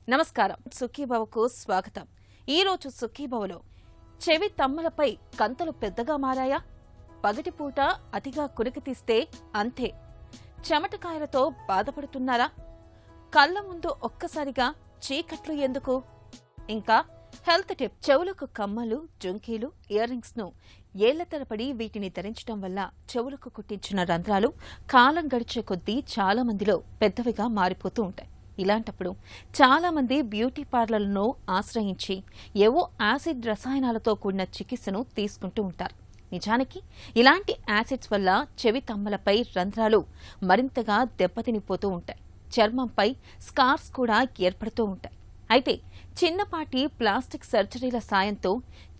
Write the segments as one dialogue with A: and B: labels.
A: నమస్కారం. సుఖీభవకు స్వాగతం. ఈరోజు సుఖీభవలో చెవి తమ్మలపై కంతలు పెద్దగా మారాయా? పగటిపూట అతిగా కునికితీస్తే అంతే. చెమటకాయలతో బాధపడుతున్నారా? కళ్ల ముందు ఒక్కసారిగా చీకట్లు ఎందుకు? ఇంకా హెల్త్ టిప్: చెవులకు కమ్మలు, జుంకీలు, ఇయర్ రింగ్స్ ను ఏళ్ల తరబడి వీటిని ధరించడం వల్ల చెవులకు కుట్టించిన రంధ్రాలు కాలం గడిచే కొద్దీ చాలా మందిలో పెద్దవిగా మారిపోతూ ఉంటాయి. ఇలాంటప్పుడు చాలా మంది బ్యూటీ పార్లర్లను ఆశ్రయించి ఏవో యాసిడ్ రసాయనాలతో కూడిన చికిత్సను తీసుకుంటూ ఉంటారు. నిజానికి ఇలాంటి యాసిడ్స్ వల్ల చెవి తమ్మలపై రంధ్రాలు మరింతగా దెబ్బతినిపోతూ ఉంటాయి. చర్మంపై స్కార్స్ కూడా ఏర్పడుతూ ఉంటాయి. అయితే చిన్నపాటి ప్లాస్టిక్ సర్జరీల సాయంతో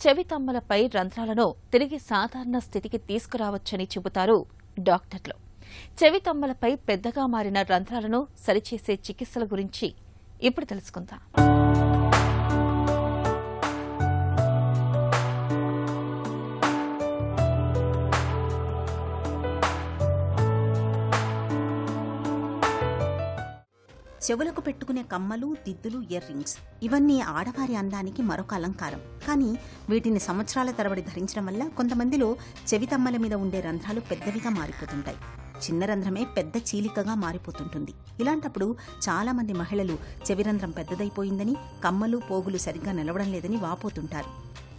A: చెవి తమ్మలపై రంధ్రాలను తిరిగి సాధారణ స్థితికి తీసుకురావచ్చని చెబుతారు డాక్టర్లు. చెవి తమ్మలపై పెద్దగా మారిన రంధ్రాలను సరిచేసే చికిత్సల గురించి ఇప్పుడు తెలుసుకుందాం.
B: చెవులకు పెట్టుకునే కమ్మలు, దిద్దులు, ఇయర్ రింగ్స్ ఇవన్నీ ఆడవారి అందానికి మరొక అలంకారం. కానీ వీటిని సంవత్సరాల తరబడి ధరించడం వల్ల కొంతమందిలో చెవి తమ్మల మీద ఉండే రంధ్రాలు పెద్దవిగా మారిపోతుంటాయి. చిన్న రంధ్రమే పెద్ద చీలికగా మారిపోతుంటుంది. ఇలాంటప్పుడు చాలా మంది మహిళలు చెవి రంధ్రం పెద్దదైపోయిందని, కమ్మలు, పోగులు సరిగ్గా నిలవడం లేదని వాపోతుంటారు.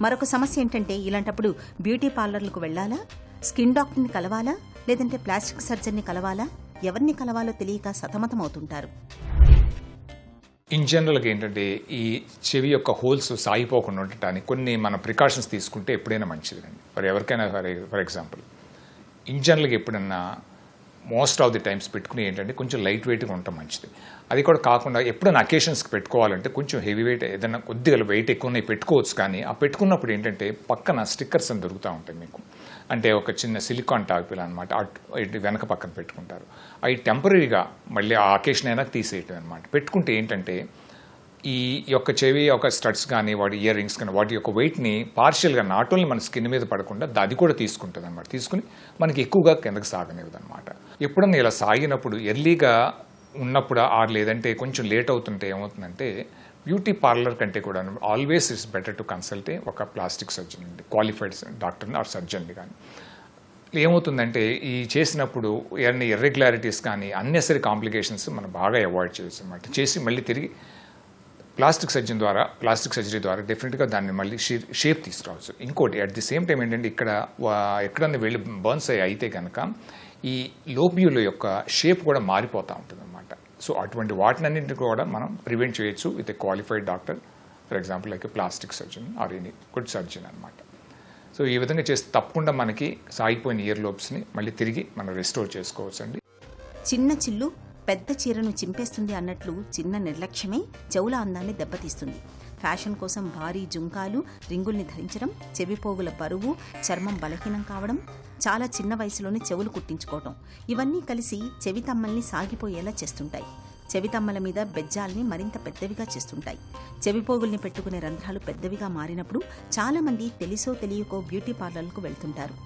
B: మరొక సమస్య ఏంటంటే, ఇలాంటప్పుడు బ్యూటీ పార్లర్లకు వెళ్లాలా, స్కిన్ డాక్టర్ని కలవాలా, లేదంటే ప్లాస్టిక్ సర్జన్ని కలవాలా, ఎవరిని కలవాలో తెలియక సతమతమవుతుంటారు.
C: ఇన్ జనరల్గా ఏంటంటే, ఈ చెవి యొక్క హోల్స్ సాగిపోకుండా ఉండటానికి కొన్ని మన ప్రికాషన్స్ తీసుకుంటే ఎప్పుడైనా మంచిదండి. మరి ఎవరికైనా ఫర్ ఎగ్జాంపుల్ ఇన్ జనరల్గా ఎప్పుడన్నా మోస్ట్ ఆఫ్ ది టైమ్స్ పెట్టుకుని ఏంటంటే కొంచెం లైట్ వెయిట్గా ఉండటం మంచిది. అది కూడా కాకుండా ఎప్పుడైనా అకేషన్స్కి పెట్టుకోవాలంటే కొంచెం హెవీ వెయిట్, ఏదైనా కొద్దిగా వెయిట్ ఎక్కువ పెట్టుకోవచ్చు. కానీ ఆ పెట్టుకున్నప్పుడు ఏంటంటే పక్కన స్టిక్కర్స్ అని దొరుకుతూ ఉంటాయి మీకు. అంటే ఒక చిన్న సిలికాన్ టాపిల్ అనమాట, అటు వెనక పక్కన పెట్టుకుంటారు. అవి టెంపరీగా మళ్ళీ ఆ అకేషన్ అయినా తీసేయటం అనమాట. పెట్టుకుంటే ఏంటంటే ఈ యొక్క చెవి యొక్క స్టడ్స్ కానీ వాటి ఇయర్ రింగ్స్ కానీ వాటి యొక్క వెయిట్ని పార్షియల్గా నాట్ ఓన్లీ మన స్కిన్ మీద పడకుండా అది కూడా తీసుకుంటుంది అనమాట. తీసుకుని మనకి ఎక్కువగా కిందకి సాగనివ్వదు అనమాట. ఎప్పుడన్నా ఇలా సాగినప్పుడు ఎర్లీగా ఉన్నప్పుడు లేదంటే కొంచెం లేట్ అవుతుంటే ఏమవుతుందంటే, బ్యూటీ పార్లర్ కంటే కూడా always it's better to consult ఒక ప్లాస్టిక్ సర్జన్ అండి, క్వాలిఫైడ్ డాక్టర్ని ఆర్ సర్జన్ని. కానీ ఏమవుతుందంటే ఈ చేసినప్పుడు ఎన్ని ఇర్రెగ్యులారిటీస్ కానీ అన్నెసరీ కాంప్లికేషన్స్ మనం బాగా అవాయిడ్ చేయొచ్చు అనమాట. చేసి మళ్ళీ తిరిగి ప్లాస్టిక్ సర్జరీ ద్వారా డెఫినెట్గా దాన్ని మళ్ళీ షేప్ తీసుకురావచ్చు. ఇంకోటి అట్ ది సేమ్ టైం ఏంటంటే, ఎక్కడన్నా వెళ్ళి బర్న్స్ అయితే కనుక ఈ లోబ్యూల యొక్క షేప్ కూడా మారిపోతూ ఉంటుంది అనమాట. సో అటువంటి వాటినన్నింటినీ కూడా మనం ప్రివెంట్ చేయొచ్చు with a qualified doctor, for example like plastic surgeon or any good surgeon అనమాట. సో ఈ విధంగా చేస్తే తప్పకుండా మనకి సాగిపోయిన ఇయర్ లోబ్స్ని మళ్ళీ తిరిగి మనం రెస్టోర్ చేసుకోవచ్చు అండి.
B: చిన్న చిల్లు పెద్ద చీరను చింపేస్తుంది అన్నట్లు చిన్న నిర్లక్ష్యమే చెవుల అందాన్ని దెబ్బతీస్తుంది. ఫ్యాషన్ కోసం భారీ జుంకాలు, రింగుల్ని ధరించడం, చెవిపోగుల బరువు, చర్మం బలహీనం కావడం, చాలా చిన్న వయసులోనే చెవులు కుట్టించుకోవటం ఇవన్నీ కలిసి చెవి తమ్మల్ని సాగిపోయేలా చేస్తుంటాయి. చెవి తమ్మల మీద బెజ్జాల్ని మరింత పెద్దవిగా చేస్తుంటాయి. చెవిపోగుల్ని పెట్టుకునే రంధ్రాలు పెద్దవిగా మారినప్పుడు చాలామంది తెలిసో తెలియకో బ్యూటీ పార్లర్లకు వెళ్తుంటారు.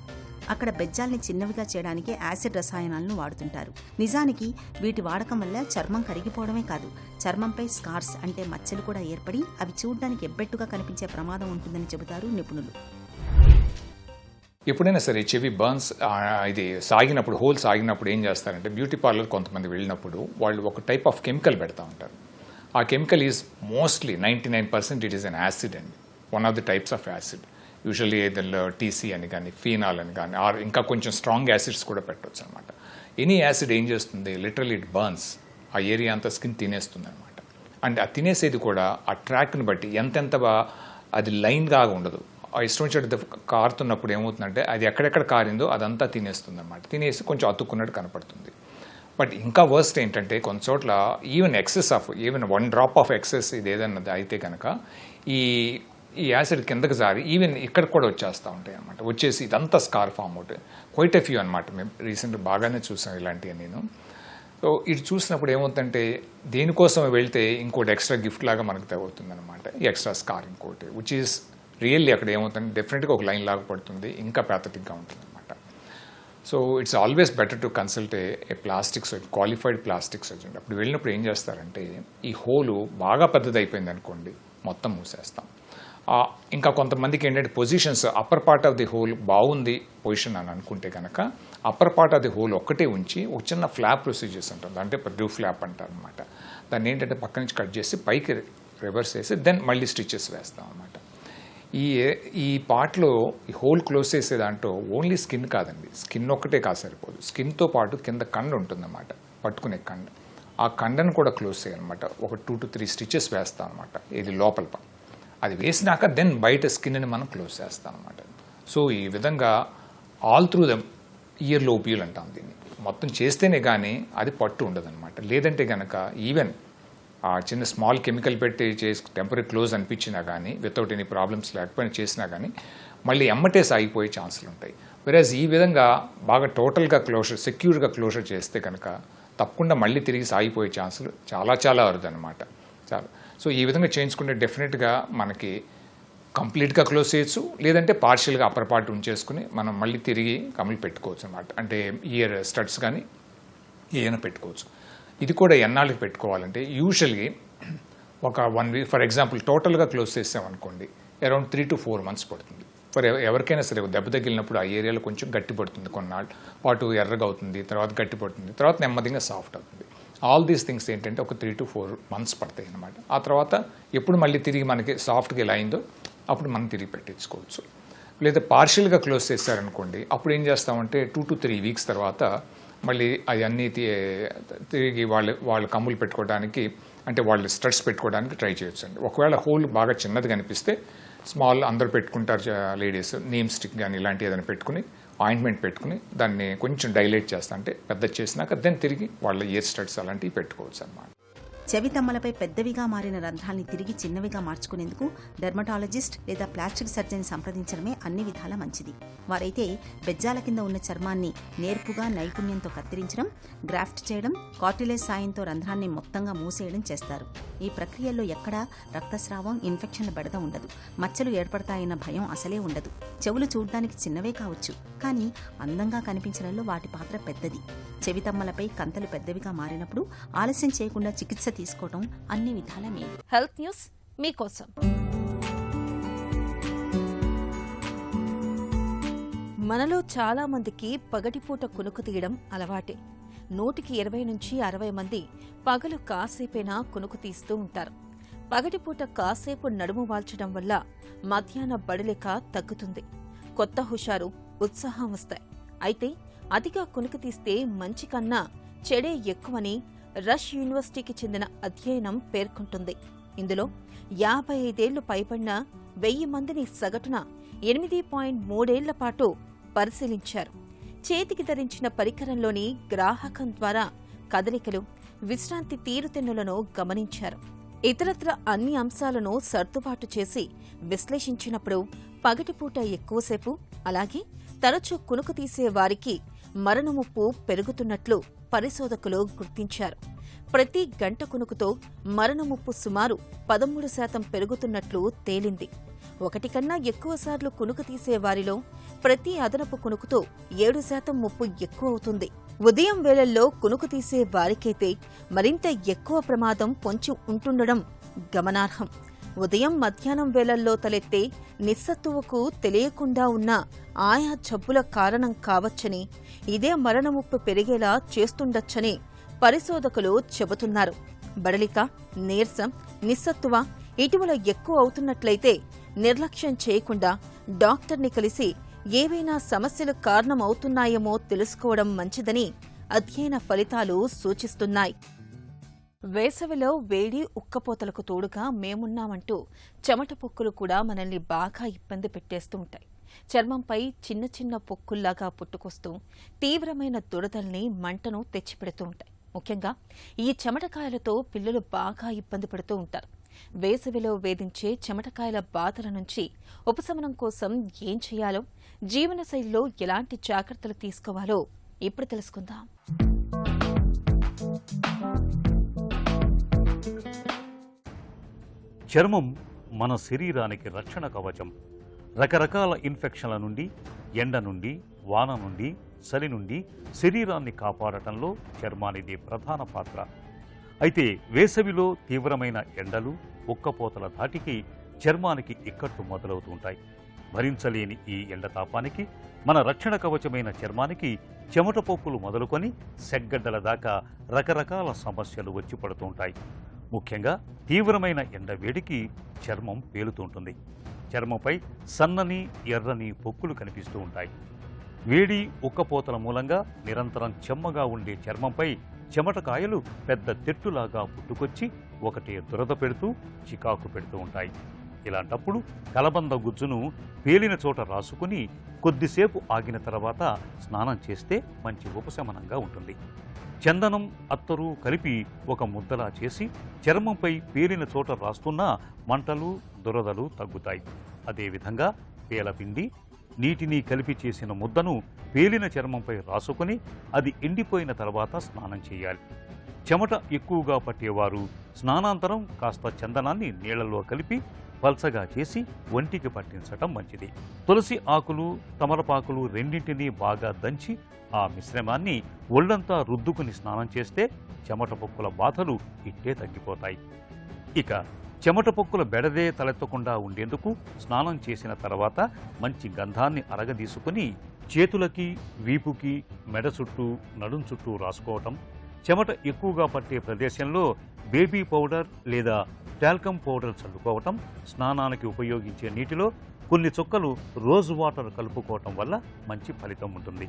B: అక్కడ బెజ్జాల్ని చిన్నవిగా చేయడానికి యాసిడ్ రసాయనాలను వాడుతుంటారు. నిజానికి వీటి వాడకం వల్ల చర్మం కరిగిపోవడమే కాదు, చర్మంపై స్కార్స్ అంటే మచ్చలు కూడా ఏర్పడి అవి చూడడానికి ఎబ్బెట్టుగా కనిపించే ప్రమాదం ఉంటుందని చెబుతారు నిపుణులు.
C: ఎప్పుడైనా సరే చెవి బర్న్స్ ఇది సాగినప్పుడు, హోల్ సాగినప్పుడు ఏం చేస్తారంటే, బ్యూటీ పార్లర్ కొంతమంది వెళ్ళినప్పుడు వాళ్ళు ఒక టైప్ ఆఫ్ కెమికల్ పెడతా ఉంటారు. ఆ chemical is mostly 99% it is an acid అండి, one of the types of acid. Usually ఏదైనా టీసీ అని కానీ, ఫీనాల్ అని కానీ, ఆర్ ఇంకా కొంచెం స్ట్రాంగ్ యాసిడ్స్ కూడా పెట్టవచ్చు అనమాట. ఎనీ యాసిడ్ ఏం చేస్తుంది, లిటరల్లీ ఇట్ బర్న్స్, ఆ ఏరియా అంతా స్కిన్ తినేస్తుంది అనమాట. అంటే ఆ తినేసేది కూడా ఆ ట్రాక్ని బట్టి ఎంతెంత అది లైన్గా ఉండదు. ఆ ఇష్టం వచ్చేది కారుతున్నప్పుడు ఏమవుతుందంటే అది ఎక్కడెక్కడ కారిందో అదంతా తినేస్తుంది అనమాట. తినేసి కొంచెం అతుక్కున్నట్టు కనపడుతుంది. బట్ ఇంకా వర్స్ట్ ఏంటంటే, కొన్ని చోట్ల ఈవెన్ 1 డ్రాప్ ఆఫ్ ఎక్సెస్ ఇది ఏదన్నా అయితే కనుక ఈ యాసిడ్ కిందకి జారి ఈవెన్ ఇక్కడ కూడా వచ్చేస్తూ ఉంటాయి అనమాట. వచ్చేసి ఇదంతా స్కార్ ఫామ్ అవుతాయి. క్వైట్ ఎ ఫ్యూ అనమాట. మేము రీసెంట్గా బాగానే చూసాం ఇలాంటివి నేను. సో ఇది చూసినప్పుడు ఏమవుతుందంటే, దేనికోసం వెళ్తే ఇంకోటి ఎక్స్ట్రా గిఫ్ట్ లాగా మనకు తగ్గుతుంది అనమాట. ఈ ఎక్స్ట్రా స్కార్ ఇంకోటి విచ్ ఈస్ రియల్లీ అక్కడ ఏమవుతుంది, డెఫినెట్గా ఒక లైన్ లాగా పడుతుంది, ఇంకా ప్యాథటిక్గా ఉంటుంది అనమాట. So it's always better to consult a plastic surgeon, qualified plastic surgeon. అప్పుడు వెళ్ళినప్పుడు ఏం చేస్తారంటే ఈ హోలు బాగా పెద్దది అయిపోయింది అనుకోండి, మొత్తం మూసేస్తాం. ఇంకా కొంతమందికి ఏంటంటే positions upper part of the whole బాగుంది పొజిషన్ అని అనుకుంటే కనుక upper part of the whole ఒక్కటే ఉంచి ఒక చిన్న ఫ్లాప్ ప్రొసీజర్స్ ఉంటుంది, అంటే డ్యూ ఫ్లాప్ అంటారు అనమాట. దాన్ని ఏంటంటే పక్క నుంచి కట్ చేసి పైకి రివర్స్ చేసి దెన్ మళ్ళీ స్టిచెస్ వేస్తాం అనమాట. ఈ పార్ట్లో ఈ హోల్ క్లోజ్ చేసే దాంట్లో ఓన్లీ స్కిన్ కాదండి, స్కిన్ ఒక్కటే కాదు సరిపోదు, స్కిన్తో పాటు కింద కండ ఉంటుందన్నమాట, పట్టుకునే కండ. ఆ కండను కూడా క్లోజ్ చేయాలన్నమాట. ఒక 2 to 3 స్టిచెస్ వేస్తాం అనమాట, ఇది లోపల. అది వేసినాక దెన్ బయట స్కిన్ని మనం క్లోజ్ చేస్తాం అనమాట. సో ఈ విధంగా ఆల్ త్రూ ద ఇయర్ లోపియల్ అంటాం దీన్ని. మొత్తం చేస్తేనే కానీ అది పట్టు ఉండదన్నమాట. లేదంటే కనుక ఈవెన్ ఆ చిన్న స్మాల్ కెమికల్ పెట్టి చేసి టెంపరీ క్లోజ్ అనిపించినా కానీ వితౌట్ ఎనీ ప్రాబ్లమ్స్ లేకపోయినా చేసినా కానీ మళ్ళీ ఎమ్మటే సాగిపోయే ఛాన్సులు ఉంటాయి. వెరాజ్ ఈ విధంగా బాగా టోటల్గా క్లోజర్, సెక్యూర్గా క్లోజర్ చేస్తే కనుక తప్పకుండా మళ్ళీ తిరిగి సాగిపోయే ఛాన్సులు చాలా చాలా అరుదన్నమాట. చాలా. సో ఈ విధంగా చేయించుకుంటే డెఫినెట్గా మనకి కంప్లీట్గా క్లోజ్ చేయొచ్చు, లేదంటే పార్షియల్గా అప్పర్ పార్ట్ ఉంచేసుకుని మనం మళ్ళీ తిరిగి కమ్ములు పెట్టుకోవచ్చు అనమాట. అంటే ఇయర్ స్టడ్స్ కానీ ఏమైనా పెట్టుకోవచ్చు. ఇది కూడా ఎన్నాళ్ళకి పెట్టుకోవాలంటే యూజువల్గా ఒక 1 వీక్ ఫర్ ఎగ్జాంపుల్ టోటల్గా క్లోజ్ చేసామనుకోండి అరౌండ్ 3 to 4 months పడుతుంది. ఫర్ ఎవరికైనా సరే దెబ్బ తగిలినప్పుడు ఆ ఏరియాలో కొంచెం గట్టి పడుతుంది, కొన్నాళ్ళు పాటు ఎర్రగా అవుతుంది, తర్వాత గట్టి పడుతుంది, తర్వాత నెమ్మదిగా సాఫ్ట్ అవుతుంది. ఆల్ దీస్ థింగ్స్ ఏంటంటే ఒక 3 to 4 months పడతాయి అన్నమాట. ఆ తర్వాత ఎప్పుడు మళ్ళీ తిరిగి మనకి సాఫ్ట్గా ఎలా అయిందో అప్పుడు మనం తిరిగి పెట్టించుకోవచ్చు. లేదా పార్షియల్గా క్లోజ్ చేశారనుకోండి అప్పుడు ఏం చేస్తామంటే 2 to 3 weeks తర్వాత మళ్ళీ అవన్నీ తిరిగి వాళ్ళ కమ్ములు పెట్టుకోవడానికి, అంటే వాళ్ళు స్టడ్స్ పెట్టుకోవడానికి ట్రై చేయొచ్చు అండి. ఒకవేళ హోల్ బాగా చిన్నది కనిపిస్తే స్మాల్ అందరు పెట్టుకుంటారు లేడీస్, నీమ్ స్టిక్ కానీ ఇలాంటి ఏదైనా పెట్టుకుని ఆయింట్మెంట్ పెట్టుకుని దాన్ని కొంచెం డైలేట్ చేస్తా, అంటే పెద్ద చేసినాక దెన్ తిరిగి వాళ్ళ ఇయర్ స్టడ్స్ అలాంటివి పెట్టుకోవచ్చు అన్నమాట.
B: చెవితమ్మలపై పెద్దవిగా మారిన రంధ్రాల్ని తిరిగి చిన్నవిగా మార్చుకునేందుకు డెర్మటాలజిస్ట్ లేదా ప్లాస్టిక్ సర్జన్ సంప్రదించడమే అన్ని విధాలా మంచిది. వారైతే బెజ్జాల కింద ఉన్న చర్మాన్ని నేర్పుగా నైపుణ్యంతో కత్తిరించడం, గ్రాఫ్ట్ చేయడం, కార్టిలేజ్ సాయంతో రంధ్రాన్ని మొత్తంగా మూసేయడం చేస్తారు. ఈ ప్రక్రియల్లో ఎక్కడా రక్తస్రావం, ఇన్ఫెక్షన్ల బెడద ఉండదు. మచ్చలు ఏర్పడతాయన్న భయం అసలే ఉండదు. చెవులు చూడ్డానికి చిన్నవే కావచ్చు, కానీ అందంగా కనిపించడంలో వాటి పాత్ర పెద్దది. చెవితమ్మలపై కంతలు పెద్దవిగా మారినప్పుడు ఆలస్యం చేయకుండా చికిత్స తీసుకోవడం అన్ని విధాల మేలు.
A: హెల్త్ న్యూస్ మీకోసం. మనలో చాలా మందికి పగటిపూట కునుకు తీయడం అలవాటే. 120 నుంచి 60 మంది పగలు కాసేపైనా కునుకు తీస్తూ ఉంటారు. పగటిపూట కాసేపు నడుము వాల్చడం వల్ల మధ్యాహ్న బడిలేక తగ్గుతుంది, కొత్త హుషారు, ఉత్సాహం వస్తాయి. అయితే అతిగా కునుకు తీస్తే మంచి కన్నా చెడే ఎక్కువని రష్ యూనివర్సిటీకి చెందిన అధ్యయనం పేర్కొంటుంది. ఇందులో 55 ఏళ్లు పైబడిన 1000 మందిని సగటున 8.3 ఏళ్ల పాటు పరిశీలించారు. చేతికి ధరించిన పరికరంలోని గ్రాహకం ద్వారా కదలికలు, విశ్రాంతి తీరుతెన్నులను గమనించారు. ఇతరత్ర అన్ని అంశాలను సర్దుబాటు చేసి విశ్లేషించినప్పుడు పగటిపూట ఎక్కువసేపు, అలాగే తరచూ కునుకు తీసే వారికి మరణముప్పు పెరుగుతున్నట్లు పరిశోధకులు గుర్తించారు. ప్రతి గంట కునుకుతో మరణముప్పు సుమారు 13% పెరుగుతున్నట్లు తేలింది. 1 కన్నా ఎక్కువసార్లు కునుకు తీసే వారిలో ప్రతి అదనపు కునుకుతో 7% ముప్పు ఎక్కువ అవుతుంది. ఉదయం వేళల్లో కునుకు తీసే వారికైతే మరింత ఎక్కువ ప్రమాదం పొంచి ఉంటుండడం గమనార్హం. ఉదయం, మధ్యాహ్నం వేళల్లో తలెత్తే నిస్సత్తువకు తెలియకుండా ఉన్న ఆయా జబ్బుల కారణం కావచ్చని, ఇదే మరణముప్పు పెరిగేలా చేస్తుండొచ్చని పరిశోధకులు చెబుతున్నారు. బడలిక, నీరసం, నిస్సత్తువ ఇటీవల ఎక్కువ అవుతున్నట్లయితే నిర్లక్ష్యం చేయకుండా డాక్టర్ని కలిసి ఏవైనా సమస్యలు కారణమవుతున్నాయేమో తెలుసుకోవడం మంచిదని అధ్యయన ఫలితాలు సూచిస్తున్నాయి. వేసవిలో వేడి, ఉక్కపోతలకు తోడుగా మేమున్నామంటూ చెమట పొక్కులు కూడా మనల్ని బాగా ఇబ్బంది పెట్టేస్తూ ఉంటాయి. చర్మంపై చిన్న చిన్న పొక్కుల్లాగా పుట్టుకొస్తూ తీవ్రమైన దురదల్ని, మంటను తెచ్చిపెడుతూ ఉంటాయి. ముఖ్యంగా ఈ చెమటకాయలతో పిల్లలు బాగా ఇబ్బంది పడుతూ ఉంటారు. వేసవిలో వేధించే చెమటకాయల బాధల నుంచి ఉపశమనం కోసం ఏం చేయాలో, జీవనశైలిలో ఎలాంటి జాగ్రత్తలు తీసుకోవాలో ఇప్పుడు తెలుసుకుందాం.
D: చర్మం మన శరీరానికి రక్షణ కవచం. రకరకాల ఇన్ఫెక్షన్ల నుండి ఎండ నుండి, వాన నుండి, చలి నుండి శరీరాన్ని కాపాడటంలో చర్మానిది ప్రధాన పాత్ర. అయితే వేసవిలో తీవ్రమైన ఎండలు, ఉక్కపోతల ధాటికి చర్మానికి ఇక్కట్లు మొదలవుతుంటాయి. భరించలేని ఈ ఎండతాపానికి మన రక్షణ కవచమైన చర్మానికి చెమట పొక్కులు మొదలుకొని సెగ్గడ్డల దాకా రకరకాల సమస్యలు వచ్చి పడుతుంటాయి. ముఖ్యంగా తీవ్రమైన ఎండ వేడికి చర్మం పేలుతుంటుంది. చర్మంపై సన్నని, ఎర్రని పొక్కులు కనిపిస్తూ ఉంటాయి. వేడి, ఉక్కపోతల మూలంగా నిరంతరం చెమ్మగా ఉండే చర్మంపై చెమటకాయలు పెద్ద తెట్టులాగా పుట్టుకొచ్చి ఒకటే దురద పెడుతూ చికాకు పెడుతూ ఉంటాయి. ఇలాంటప్పుడు కలబంద గుజ్జును పేలిన చోట రాసుకుని కొద్దిసేపు ఆగిన తర్వాత స్నానం చేస్తే మంచి ఉపశమనంగా ఉంటుంది. చందనం, అత్తరు కలిపి ఒక ముద్దలా చేసి చర్మంపై పేలిన చోట రాస్తున్నా మంటలు, దురదలు తగ్గుతాయి. అదేవిధంగా పేలపిండి, నీటిని కలిపి చేసిన ముద్దను పేలిన చర్మంపై రాసుకుని అది ఎండిపోయిన తర్వాత స్నానం చేయాలి. చెమట ఎక్కువగా పట్టేవారు స్నానాంతరం కాస్త చందనాన్ని నీళ్లలో కలిపి పల్చగా చేసి ఒంటికి పట్టించటం మంచిది. తులసి ఆకులు, తమలపాకులు రెండింటినీ బాగా దంచి ఆ మిశ్రమాన్ని ఒళ్లంతా రుద్దుకుని స్నానం చేస్తే చెమట పొక్కుల బాధలు ఇట్టే తగ్గిపోతాయి. ఇక చెమట పొక్కుల బెడదే తలెత్తకుండా ఉండేందుకు స్నానం చేసిన తర్వాత మంచి గంధాన్ని అరగదీసుకుని చేతులకి, వీపుకి, మెడ చుట్టూ, నడుం చుట్టూ రాసుకోవటం, చెమట ఎక్కువగా పట్టే ప్రదేశంలో బేబీ పౌడర్ లేదా టాల్కమ్ పౌడర్ చల్లుకోవటం, స్నానానికి ఉపయోగించే నీటిలో కొన్ని చుక్కలు రోజ్ వాటర్ కలుపుకోవటం వల్ల మంచి ఫలితం ఉంటుంది.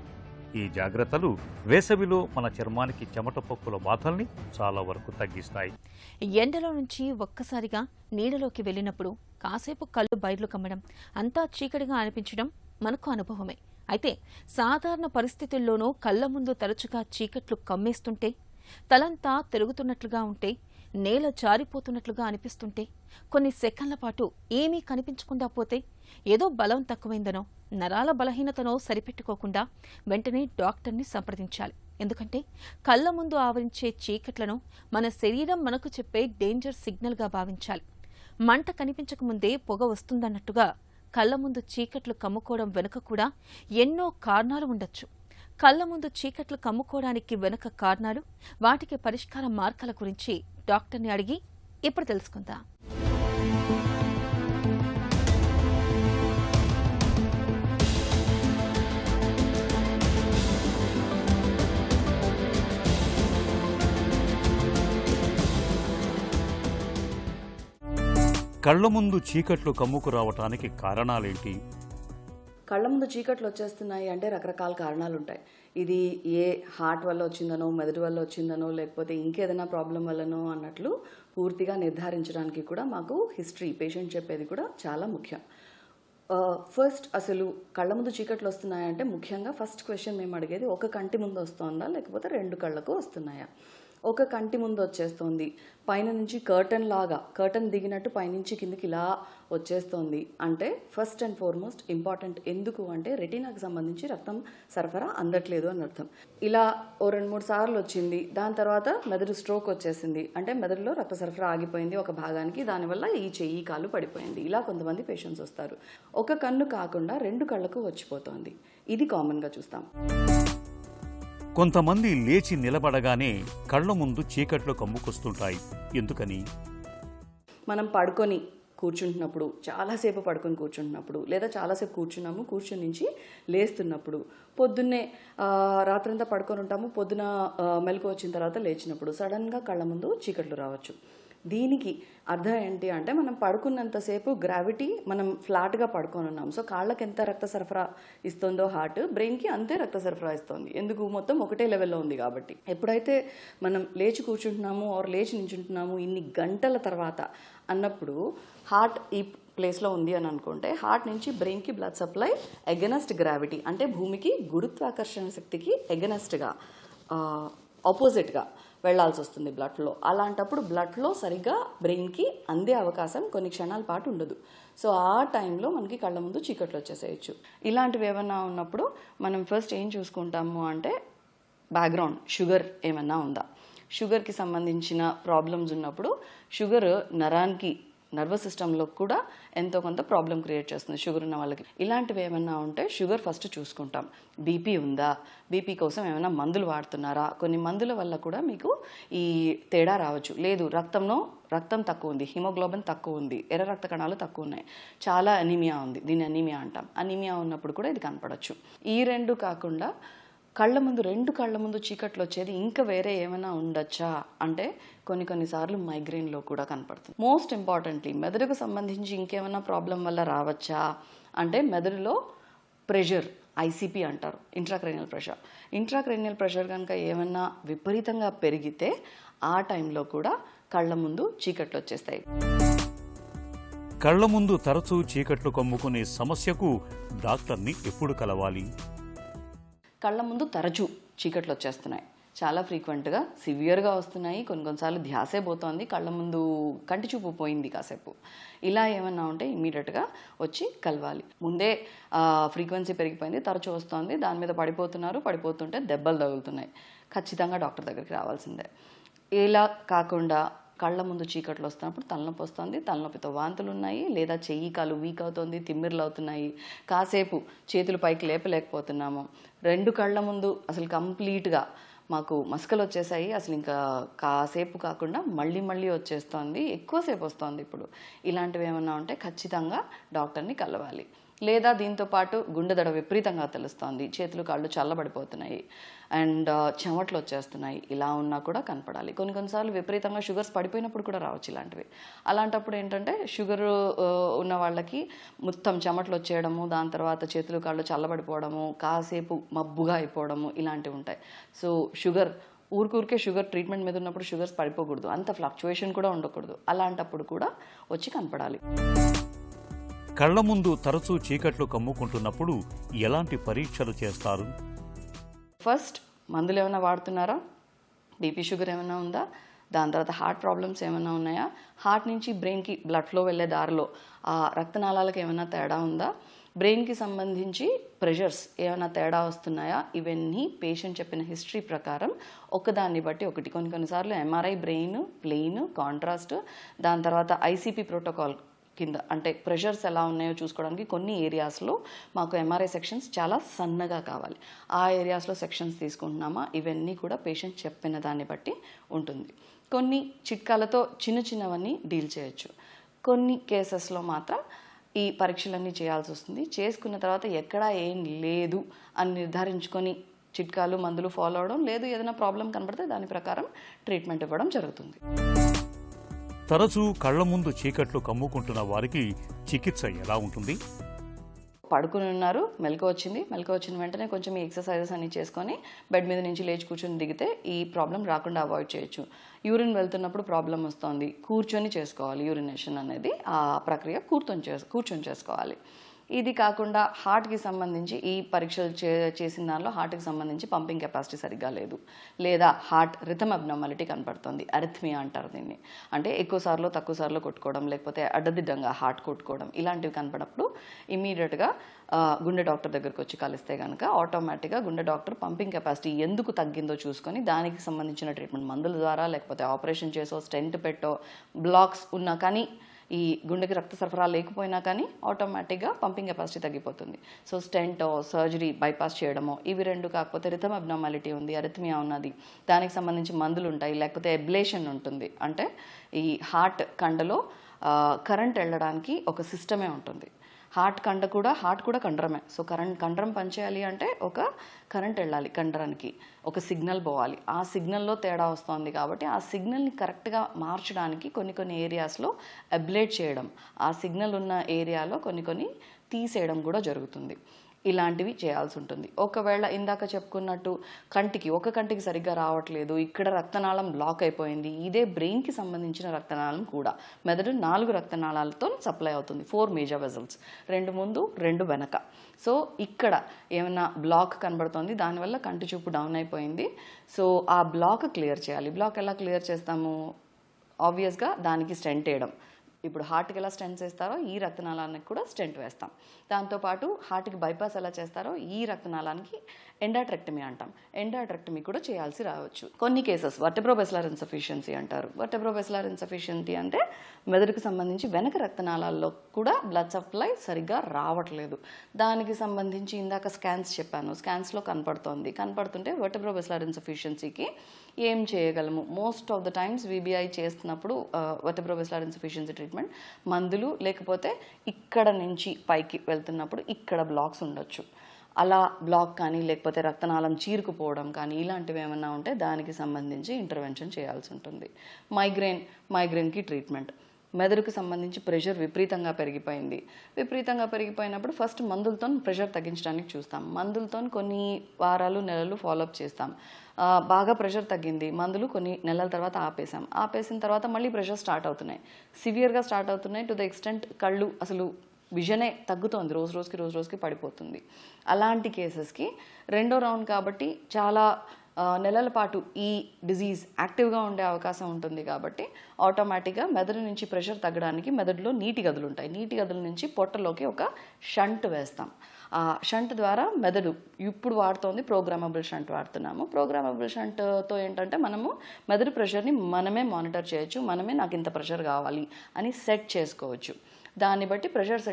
D: ఈ జాగ్రత్తలు వేసవిలో మన చర్మానికి చెమట పొక్కుల బాధల్ని చాలా వరకు తగ్గిస్తాయి.
A: ఎండలో నుంచి ఒక్కసారిగా నీడలోకి వెళ్ళినప్పుడు కాసేపు కళ్ళు బయర్లు కమ్మడం, అంతా చీకటిగా అనిపించడం మనకు అనుభవమే. అయితే సాధారణ పరిస్థితుల్లోనూ కళ్ల ముందు తరచుగా చీకట్లు కమ్మేస్తుంటే, తలంతా తిరుగుతున్నట్లుగా ఉంటే, నేల జారిపోతున్నట్లుగా అనిపిస్తుంటే, కొన్ని సెకన్ల పాటు ఏమీ కనిపించకుండా పోతే ఏదో బలం తక్కువైందనో, నరాల బలహీనతనో సరిపెట్టుకోకుండా వెంటనే డాక్టర్ని సంప్రదించాలి. ఎందుకంటే కళ్ల ముందు ఆవరించే చీకట్లను మన శరీరం మనకు చెప్పే డేంజర్ సిగ్నల్గా భావించాలి. మంట కనిపించకముందే పొగ వస్తుందన్నట్టుగా కళ్ల ముందు చీకట్లు కమ్ముకోవడం వెనుక కూడా ఎన్నో కారణాలు ఉండొచ్చు. కళ్ల ముందు చీకట్లు కమ్ముకోవడానికి వెనుక కారణాలు, వాటికి పరిష్కార మార్గాల గురించి డాక్టర్ని అడిగి ఇప్పుడు తెలుసుకుందాం.
D: కళ్ల ముందు చీకట్లు కమ్ముకు రావటానికి కారణాలేంటి?
E: కళ్ళ ముందు చీకట్లు వచ్చేస్తున్నాయి అంటే రకరకాల కారణాలు ఉంటాయి. ఇది ఏ హార్ట్ వల్ల వచ్చిందనో, మెదడు వల్ల వచ్చిందనో, లేకపోతే ఇంకేదైనా ప్రాబ్లం వల్లనో అన్నట్లు పూర్తిగా నిర్ధారించడానికి కూడా మాకు హిస్టరీ, పేషెంట్ చెప్పేది కూడా చాలా ముఖ్యం. ఫస్ట్ అసలు కళ్ళ ముందు చీకట్లు వస్తున్నాయంటే ముఖ్యంగా ఫస్ట్ క్వశ్చన్ మేము అడిగేది, ఒక కంటి ముందు వస్తుందా లేకపోతే రెండు కళ్ళకు వస్తున్నాయా? ఒక కంటి ముందు వచ్చేస్తోంది, పైన నుంచి కర్టన్ దిగినట్టు పైనుంచి కిందికి ఇలా వచ్చేస్తోంది అంటే ఫస్ట్ అండ్ ఫార్మోస్ట్ ఇంపార్టెంట్. ఎందుకు అంటే రెటీనాకి సంబంధించి రక్తం సరఫరా అందట్లేదు అని అర్థం. ఇలా ఓ 2-3 సార్లు వచ్చింది, దాని తర్వాత మెదడు స్ట్రోక్ వచ్చేసింది అంటే మెదడులో రక్త సరఫరా ఆగిపోయింది ఒక భాగానికి, దానివల్ల ఈ చెయ్యి కాలు పడిపోయింది. ఇలా కొంతమంది పేషెంట్స్ వస్తారు. ఒక కన్ను కాకుండా 2 కళ్ళకు వచ్చిపోతోంది. ఇది కామన్గా చూస్తాం.
D: కొంతమంది లేచి నిలబడగానే కళ్ల ముందు చీకట్లు కమ్ముకొస్తుంటాయి. ఎందుకని?
E: మనం పడుకొని కూర్చుంటున్నప్పుడు, చాలాసేపు పడుకొని కూర్చుంటున్నప్పుడు, లేదా చాలాసేపు కూర్చుని నుంచి లేస్తున్నప్పుడు, పొద్దున్నే రాత్రంతా పడుకొని ఉంటాము, పొద్దున మెలకు వచ్చిన తర్వాత లేచినప్పుడు సడన్గా కళ్ళ ముందు చీకట్లు రావచ్చు. దీనికి అర్థం ఏంటి అంటే మనం పడుకున్నంతసేపు గ్రావిటీ, మనం ఫ్లాట్గా పడుకొని ఉన్నాం. సో కాళ్ళకి ఎంత రక్త సరఫరా ఇస్తుందో హార్ట్, బ్రెయిన్కి అంతే రక్త సరఫరా ఇస్తుంది. ఎందుకు? మొత్తం ఒకటే లెవెల్లో ఉంది కాబట్టి. ఎప్పుడైతే మనం లేచి కూర్చుంటున్నాము ఆర్ లేచి నించుంటున్నాము ఇన్ని గంటల తర్వాత అన్నప్పుడు హార్ట్ ఈ ప్లేస్లో ఉంది అని అనుకుంటే, హార్ట్ నుంచి బ్రెయిన్కి బ్లడ్ సప్లై ఎగనెస్ట్ గ్రావిటీ అంటే భూమికి గురుత్వాకర్షణ శక్తికి ఎగనెస్ట్గా, ఆపోజిట్గా వెళ్లాల్సి వస్తుంది బ్లడ్లో. అలాంటప్పుడు బ్లడ్లో సరిగ్గా బ్రెయిన్కి అందే అవకాశం కొన్ని క్షణాల పాటు ఉండదు. సో ఆ టైంలో మనకి కళ్ళ ముందు చీకట్లు వచ్చేసేయచ్చు. ఇలాంటివి ఏమన్నా ఉన్నప్పుడు మనం ఫస్ట్ ఏం చూసుకుంటాము అంటే బ్యాక్గ్రౌండ్ షుగర్ ఏమన్నా ఉందా. షుగర్కి సంబంధించిన ప్రాబ్లమ్స్ ఉన్నప్పుడు షుగర్ నరానికి నర్వస్ సిస్టంలో కూడా ఎంతో కొంత ప్రాబ్లం క్రియేట్ చేస్తుంది షుగర్ ఉన్న వాళ్ళకి. ఇలాంటివి ఏమన్నా ఉంటే షుగర్ ఫస్ట్ చూసుకుంటాం. బీపీ ఉందా, బీపీ కోసం ఏమైనా మందులు వాడుతున్నారా, కొన్ని మందుల వల్ల కూడా మీకు ఈ తేడా రావచ్చు. లేదు రక్తం తక్కువ ఉంది, హిమోగ్లోబిన్ తక్కువ ఉంది, ఎర్ర రక్త కణాలు తక్కువ ఉన్నాయి, చాలా అనీమియా ఉంది, దీన్ని అనీమియా అంటాం. అనీమియా ఉన్నప్పుడు కూడా ఇది కనపడవచ్చు. ఈ రెండు కాకుండా రెండు కళ్ళ ముందు చీకట్లు వచ్చేది ఇంకా వేరే ఏమైనా ఉండొచ్చా అంటే కొన్నిసార్లు మైగ్రేన్లో కూడా కనపడుతుంది. మోస్ట్ ఇంపార్టెంట్లీ మెదడుకు సంబంధించి ఇంకేమైనా ప్రాబ్లం వల్ల రావచ్చా అంటే మెదడులో ప్రెషర్, ఐసీపీ అంటారు, ఇంట్రాక్రేనియల్ ప్రెషర్ కనుక ఏమన్నా విపరీతంగా పెరిగితే ఆ టైంలో కూడా కళ్ళ ముందు చీకట్లు వచ్చేస్తాయి.
D: కళ్ల ముందు తరచూ చీకట్లు కమ్ముకునే సమస్యకు డాక్టర్ని ఎప్పుడు కలవాలి?
E: కళ్ళ ముందు తరచూ చీకట్లు వచ్చేస్తున్నాయి, చాలా ఫ్రీక్వెంట్గా సివియర్గా వస్తున్నాయి, కొన్నిసార్లు ధ్యాసే పోతోంది, కళ్ళ ముందు కంటి చూపు పోయింది కాసేపు, ఇలా ఏమన్నా ఉంటే ఇమ్మీడియట్గా వచ్చి కలవాలి. ముందే ఫ్రీక్వెన్సీ పెరిగిపోయింది, తరచూ వస్తుంది, దాని మీద పడిపోతుంటే దెబ్బలు తగులుతున్నాయి, ఖచ్చితంగా డాక్టర్ దగ్గరికి రావాల్సిందే. ఇలా కాకుండా కళ్ళ ముందు చీకట్లు వస్తున్నప్పుడు తలనొప్పి వస్తుంది, తలనొప్పితో వాంతులు ఉన్నాయి, లేదా చెయ్యి కాలు వీక్ అవుతుంది, తిమ్మిర్లు అవుతున్నాయి, కాసేపు చేతులు పైకి లేపలేకపోతున్నాము, రెండు కళ్ళ ముందు అసలు కంప్లీట్గా మాకు మసకలు వచ్చేసాయి, అసలు ఇంకా కాసేపు కాకుండా మళ్ళీ వచ్చేస్తోంది, ఎక్కువసేపు వస్తుంది ఇప్పుడు, ఇలాంటివి ఏమన్నా ఉంటే ఖచ్చితంగా డాక్టర్ని కలవాలి. లేదా దీంతో పాటు గుండె దడ విపరీతంగా తెలుస్తోంది, చేతులు కాళ్ళు చల్లబడిపోతున్నాయి అండ్ చెమటలు వచ్చేస్తున్నాయి, ఇలా ఉన్నా కూడా కనపడాలి. కొన్నిసార్లు విపరీతంగా షుగర్స్ పడిపోయినప్పుడు కూడా రావచ్చు ఇలాంటివి. అలాంటప్పుడు ఏంటంటే షుగర్ ఉన్న వాళ్ళకి మొత్తం చెమటలు వచ్చేయడము, దాని తర్వాత చేతులు కాళ్ళు చల్లబడిపోవడము, కాసేపు మబ్బుగా అయిపోవడము, ఇలాంటివి ఉంటాయి. సో ఊరికే షుగర్ ట్రీట్మెంట్ మీద ఉన్నప్పుడు షుగర్స్ పడిపోకూడదు, అంత ఫ్లక్చువేషన్ కూడా ఉండకూడదు, అలాంటప్పుడు కూడా వచ్చి కనపడాలి.
D: కళ్ల ముందు తరచూ చీకట్లు కమ్ముకుంటున్నప్పుడు ఎలాంటి పరీక్షలు చేస్తారు?
E: ఫస్ట్ మందులు ఏమైనా వాడుతున్నారా, బీపీ షుగర్ ఏమైనా ఉందా, దాని తర్వాత హార్ట్ ప్రాబ్లమ్స్ ఏమైనా ఉన్నాయా, హార్ట్ నుంచి బ్రెయిన్కి బ్లడ్ ఫ్లో వెళ్ళే దారిలో ఆ రక్తనాళాలకు ఏమైనా తేడా ఉందా, బ్రెయిన్కి సంబంధించి ప్రెషర్స్ ఏమైనా తేడా వస్తున్నాయా, ఇవన్నీ పేషెంట్ చెప్పిన హిస్టరీ ప్రకారం ఒకదాన్ని బట్టి ఒకటి. కొన్నిసార్లు ఎంఆర్ఐ బ్రెయిన్ ప్లెయిన్ కాంట్రాస్ట్, దాని తర్వాత ఐసీపీ ప్రోటోకాల్ కింద అంటే ప్రెషర్స్ ఎలా ఉన్నాయో చూసుకోవడానికి కొన్ని ఏరియాస్లో మాకు ఎంఆర్ఐ సెక్షన్స్ చాలా సన్నగా కావాలి, ఆ ఏరియాస్లో సెక్షన్స్ తీసుకుంటున్నామా, ఇవన్నీ కూడా పేషెంట్ చెప్పిన దాన్ని బట్టి ఉంటుంది. కొన్ని చిట్కాలతో చిన్నవన్నీ డీల్ చేయొచ్చు, కొన్ని కేసెస్లో మాత్రం ఈ పరీక్షలన్నీ చేయాల్సి వస్తుంది. చేసుకున్న తర్వాత ఎక్కడా ఏం లేదు అని నిర్ధారించుకొని చిట్కాలు మందులు ఫాలో అవడం, లేదు ఏదైనా ప్రాబ్లం కనబడితే దాని ప్రకారం ట్రీట్మెంట్ ఇవ్వడం జరుగుతుంది.
D: తరచూ కళ్ల ముందు చీకట్లు కమ్ముకుంటున్న వారికి చికిత్స ఎలా ఉంటుంది?
E: పడుకుని ఉన్నారు, మెలకు వచ్చిన వెంటనే కొంచెం ఈ ఎక్సర్సైజెస్ అన్ని చేసుకొని బెడ్ మీద నుంచి లేచి కూర్చొని దిగితే ఈ ప్రాబ్లం రాకుండా అవాయిడ్ చేయొచ్చు. యూరిన్ వెళ్తున్నప్పుడు ప్రాబ్లం వస్తుంది, కూర్చొని చేసుకోవాలి, యూరినేషన్ అనేది ఆ ప్రక్రియ కూర్చొని చేసుకోవాలి. ఇది కాకుండా హార్ట్కి సంబంధించి ఈ పరీక్షలు చేసిన దానిలో హార్ట్కి సంబంధించి పంపింగ్ కెపాసిటీ సరిగ్గా లేదు, లేదా హార్ట్ రిథమ్ అబ్నార్మాలిటీ కనపడుతుంది, అరిథమియా అంటారు దీన్ని, అంటే ఎక్కువసార్లు తక్కువసార్లు కొట్టుకోవడం, లేకపోతే అడ్డదిడ్డంగా హార్ట్ కొట్టుకోవడం, ఇలాంటివి కనపడప్పుడు ఇమీడియట్గా గుండె డాక్టర్ దగ్గరికి వచ్చి కలిస్తే కనుక ఆటోమేటిక్గా గుండె డాక్టర్ పంపింగ్ కెపాసిటీ ఎందుకు తగ్గిందో చూసుకొని దానికి సంబంధించిన ట్రీట్మెంట్ మందుల ద్వారా, లేకపోతే ఆపరేషన్ చేసో స్టెంట్ పెట్టో, బ్లాక్స్ ఉన్నా కానీ ఈ గుండెకి రక్త సరఫరా లేకపోయినా కానీ ఆటోమేటిక్గా పంపింగ్ కెపాసిటీ తగ్గిపోతుంది. సో స్టెంటో సర్జరీ బైపాస్ చేయడమో, ఇవి రెండు కాకపోతే రిథమ్ అబ్నార్మాలిటీ ఉంది, అరిథమియా ఉన్నది, దానికి సంబంధించి మందులు ఉంటాయి, లేకపోతే ఎబ్లేషన్ ఉంటుంది, అంటే ఈ హార్ట్ కండలో కరెంట్ వెళ్ళడానికి ఒక సిస్టమే ఉంటుంది. హార్ట్ కూడా కండరమే. సో కండరం పనిచేయాలి అంటే ఒక కరెంట్ వెళ్ళాలి కండరానికి, ఒక సిగ్నల్ పోవాలి, ఆ సిగ్నల్లో తేడా వస్తుంది కాబట్టి ఆ సిగ్నల్ని కరెక్ట్గా మార్చడానికి కొన్ని ఏరియాస్లో అబ్లేట్ చేయడం, ఆ సిగ్నల్ ఉన్న ఏరియాలో కొన్ని తీసేయడం కూడా జరుగుతుంది. ఇలాంటివి చేయాల్సి ఉంటుంది. ఒకవేళ ఇందాక చెప్పుకున్నట్టు ఒక కంటికి సరిగ్గా రావట్లేదు, ఇక్కడ రక్తనాళం బ్లాక్ అయిపోయింది, ఇదే బ్రెయిన్కి సంబంధించిన రక్తనాళం కూడా, మెదడు 4 రక్తనాళాలతో సప్లై అవుతుంది, 4 మేజర్ వెజల్స్, 2 ముందు 2 వెనక. సో ఇక్కడ ఏమైనా బ్లాక్ కనబడుతుంది, దానివల్ల కంటి చూపు డౌన్ అయిపోయింది. సో ఆ బ్లాక్ క్లియర్ చేయాలి. బ్లాక్ ఎలా క్లియర్ చేస్తాము? ఆబ్వియస్గా దానికి స్టెంట్ వేయడం, ఇప్పుడు హార్ట్కి ఎలా స్టెంట్స్ వేస్తారో ఈ రక్తనాళానికి కూడా స్టెంట్ వేస్తాం. దాంతోపాటు హార్ట్కి బైపాస్ ఎలా చేస్తారో ఈ రక్తనాళానికి ఎండాట్రెక్టమీ అంటాం. ఎండాట్రెక్టమీ కూడా చేయాల్సి రావచ్చు. కొన్ని కేసెస్ వర్టెబ్రోబెసిలర్ ఇన్సఫిషియన్సీ అంటారు. వర్టెబ్రోబెసిలర్ ఇన్సఫిషియన్సీ అంటే మెదడుకు సంబంధించి వెనక రక్తనాళాల్లో కూడా బ్లడ్ సప్లై సరిగ్గా రావట్లేదు. దానికి సంబంధించి ఇందాక స్కాన్స్ చెప్పాను, స్కాన్స్లో కనపడుతుంటే వర్టెబ్రోబెసిలర్ ఇన్సఫిషియన్సీకి ఏం చేయగలము? Most of the times VBI చేస్తున్నప్పుడు వర్టెబ్రోబెసిలర్ ఇన్సఫిషియన్సీ ట్రీట్మెంట్ మందులు, లేకపోతే ఇక్కడ నుంచి పైకి వెళ్తున్నప్పుడు ఇక్కడ బ్లాక్స్ ఉండొచ్చు. అలా బ్లాక్ కానీ లేకపోతే రక్తనాళం చీరుకుపోవడం కానీ ఇలాంటివి ఏమన్నా ఉంటే దానికి సంబంధించి ఇంటర్వెన్షన్ చేయాల్సి ఉంటుంది. మైగ్రేన్కి ట్రీట్మెంట్. మెదడుకు సంబంధించి ప్రెషర్ విపరీతంగా పెరిగిపోయినప్పుడు ఫస్ట్ మందులతో ప్రెషర్ తగ్గించడానికి చూస్తాం. మందులతో కొన్ని వారాలు నెలలు ఫాలోఅప్ చేస్తాం. బాగా ప్రెషర్ తగ్గింది, మందులు కొన్ని నెలల తర్వాత ఆపేసిన తర్వాత మళ్ళీ ప్రెషర్ స్టార్ట్ అవుతున్నాయి, సివియర్గా స్టార్ట్ అవుతున్నాయి. టు ద ఎక్స్టెంట్ కళ్ళు అసలు విజనే తగ్గుతోంది, రోజు రోజుకి పడిపోతుంది. అలాంటి కేసెస్కి రెండో రౌండ్ కాబట్టి చాలా నెలల పాటు ఈ డిజీజ్ యాక్టివ్గా ఉండే అవకాశం ఉంటుంది. కాబట్టి ఆటోమేటిక్గా మెదడు నుంచి ప్రెషర్ తగ్గడానికి మెదడులో నీటి గదులు ఉంటాయి. నీటి గదుల నుంచి పొట్టలోకి ఒక షంట్ వేస్తాం. ఆ షంట్ ద్వారా మెదడు ఇప్పుడు వాడుతోంది ప్రోగ్రామబుల్ షంట్ వాడుతున్నాము. ప్రోగ్రామబుల్ షంట్తో ఏంటంటే మనము మెదడు ప్రెషర్ని మనమే మానిటర్ చేయొచ్చు. మనమే నాకు ఇంత ప్రెషర్ కావాలి అని సెట్ చేసుకోవచ్చు. దాన్ని బట్టి ప్రెషర్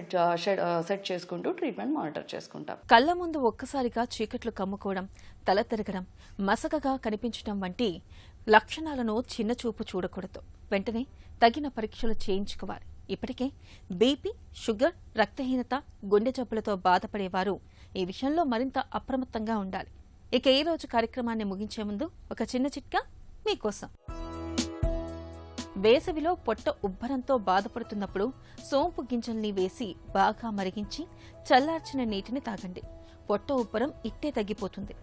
E: సెట్ చేసుకుంటూ ట్రీట్మెంట్ మానిటర్ చేసుకుంటాం.
A: కళ్ళ ముందు ఒక్కసారిగా చీకట్లు కమ్ముకోవడం, తల తిరగడం, మసకగా కనిపించడం వంటి లక్షణాలను చిన్నచూపు చూడకూడదు. వెంటనే తగిన పరీక్షలు చేయించుకోవాలి. ఇప్పటికే బీపీ, షుగర్, రక్తహీనత, గుండె జబ్బులతో బాధపడేవారు ఈ విషయంలో మరింత అప్రమత్తంగా ఉండాలి. ఇక ఈ రోజు కార్యక్రమాన్ని ముగించే ముందు ఒక చిన్న చిట్కా మీకోసం. వేసవిలో పొట్ట ఉబ్బరంతో బాధపడుతున్నప్పుడు సోంపు గింజల్ని వేసి బాగా మరిగించి చల్లార్చిన నీటిని తాగండి. పొట్ట ఉబ్బరం ఇట్టే తగ్గిపోతుంది.